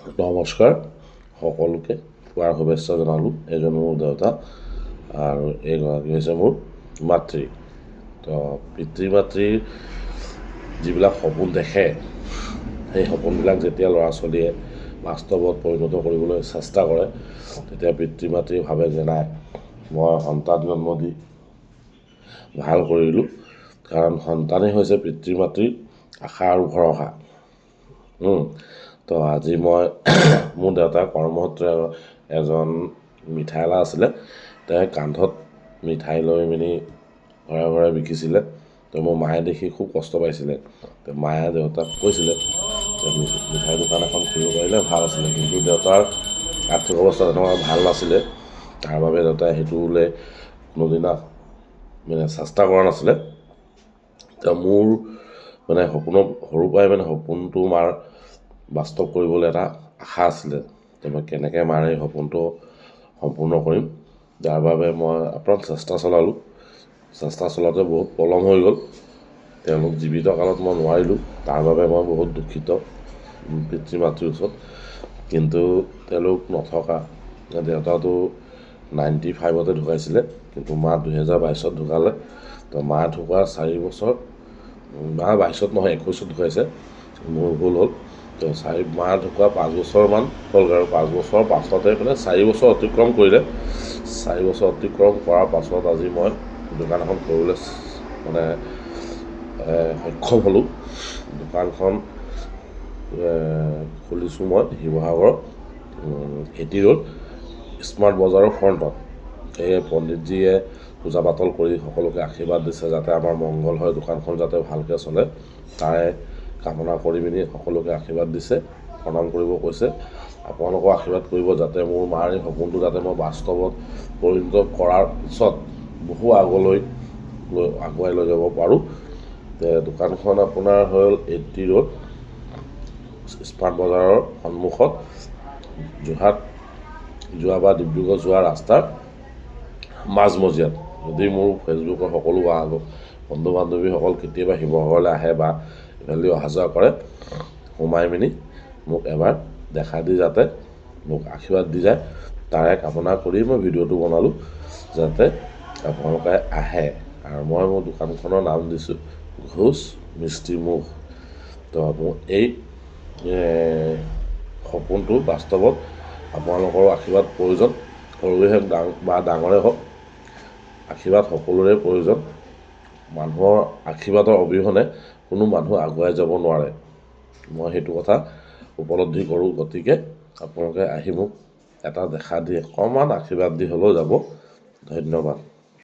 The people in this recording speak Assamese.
নমস্কাৰ সকলোকে পুৱাৰ শুভেচ্ছা জনালোঁ। এইজন মোৰ দেউতা আৰু এইগৰাকী হৈছে মোৰ মাতৃ। তো পিতৃ মাতৃৰ যিবিলাক সপোন দেখে সেই সপোনবিলাক যেতিয়া ল'ৰা ছোৱালীয়ে বাস্তৱত পৰিণত কৰিবলৈ চেষ্টা কৰে তেতিয়া পিতৃ মাতৃয়ে ভাবে যে নাই মই সন্তান জন্ম দি ভাল কৰিলোঁ, কাৰণ সন্তানেই হৈছে পিতৃ মাতৃৰ আশা আৰু ভৰসা। তো আজি মই মোৰ দেউতাৰ কৰ্মসূত্ৰে এজন মিঠাইলা আছিলে, তেওঁ কান্ধত মিঠাই লৈ মেলি ঘৰে ঘৰে বিকিছিলে। তো মোৰ মায়ে দেখি খুব কষ্ট পাইছিলে। তো মায়ে দেউতাক কৈছিলে যে মিঠাই দোকান এখন খুলিব পাৰিলে ভাল আছিলে, কিন্তু দেউতাৰ আৰ্থিক অৱস্থা তেনেকুৱা ভাল নাছিলে। তাৰ বাবে দেউতাই সেইটোলৈ কোনোদিনা চেষ্টা কৰা নাছিলে। তো মোৰ সৰুৰ পৰাই সপোনটো মাৰ বাস্তৱ কৰিবলৈ এটা আশা আছিলে যে মই কেনেকৈ মাৰ এই সপোনটো সম্পূৰ্ণ কৰিম। যাৰ বাবে মই আপ্ৰাণ চেষ্টা চলালোঁ। চেষ্টা চলাওঁতে বহুত পলম হৈ গ'ল। তেওঁলোক জীৱিত কালত মই নোৱাৰিলোঁ, তাৰ বাবে মই বহুত দুখিত পিতৃ মাতৃৰ ওচৰত। কিন্তু তেওঁলোক নথকা, দেউতাটো 95তে ঢুকাইছিলে, কিন্তু মা 2022ত ঢুকালে। তো মা ঢুকোৱাৰ 4 বছৰ, মা 22ত নহয় 21ত ঢুকাইছে, মোৰ ভুল হ'ল। তো মা ঢুকুৱা 5 বছৰমান হ'লগৈ, আৰু 5 বছৰৰ পাছতে 4 বছৰ অতিক্ৰম কৰিলে। 4 বছৰ অতিক্ৰম কৰাৰ পাছত আজি মই দোকান এখন কৰিবলৈ সক্ষম হ'লোঁ। দোকানখন খুলিছোঁ মই শিৱসাগৰৰ এটি ৰোড স্মাৰ্ট বজাৰৰ ফ্ৰণ্টত। এই পণ্ডিতজীয়ে পূজা পাতল কৰি সকলোকে আশীৰ্বাদ দিছে যাতে আমাৰ মংগল হয়, দোকানখন যাতে ভালকৈ চলে, তাৰে কামনা কৰি মেলি সকলোকে আশীৰ্বাদ দিছে, প্ৰণাম কৰিব কৈছে। আপোনালোকেও আশীৰ্বাদ কৰিব যাতে মোৰ মাৰ এই সপোনটো যাতে মই বাস্তৱত পৰিণত কৰাৰ পিছত বহু আগুৱাই লৈ যাব পাৰোঁ। দোকানখন আপোনাৰ হ'ল এটি ৰোড স্মাৰ্ট বজাৰৰ সন্মুখত, যোৰহাট যোৱা বা ডিব্ৰুগড় যোৱা ৰাস্তাৰ মাজমজিয়াত। যদি মোৰ ফেচবুকৰ সকলো বন্ধু বান্ধৱীসকল কেতিয়াবা শিৱসাগৰলৈ আহে বা ইফালেদি অহা যোৱা কৰে, সোমাই মেলি মোক এবাৰ দেখা দি যাতে মোক আশীৰ্বাদ দি যায়, তাৰে কামনা কৰি মই ভিডিঅ'টো বনালোঁ যাতে আপোনালোকে আহে। আৰু মই মোৰ দোকানখনৰ নাম দিছোঁ ঘোষ মিষ্টি মুখ। তো মোৰ এই সপোনটো বাস্তৱত আপোনালোকৰ আশীৰ্বাদ প্ৰয়োজন, সৰুৱে হওক বা ডাঙৰে হওক, আশীৰ্বাদ সকলোৰে প্ৰয়োজন। মানুহৰ আশীৰ্বাদৰ অবিহনে কোনো মানুহ আগুৱাই যাব নোৱাৰে, মই সেইটো কথা উপলব্ধি কৰোঁ। গতিকে আপোনালোকে আহি মোক এটা দেখা দি অকণমান আশীৰ্বাদ দি হ'লেও যাব। ধন্যবাদ।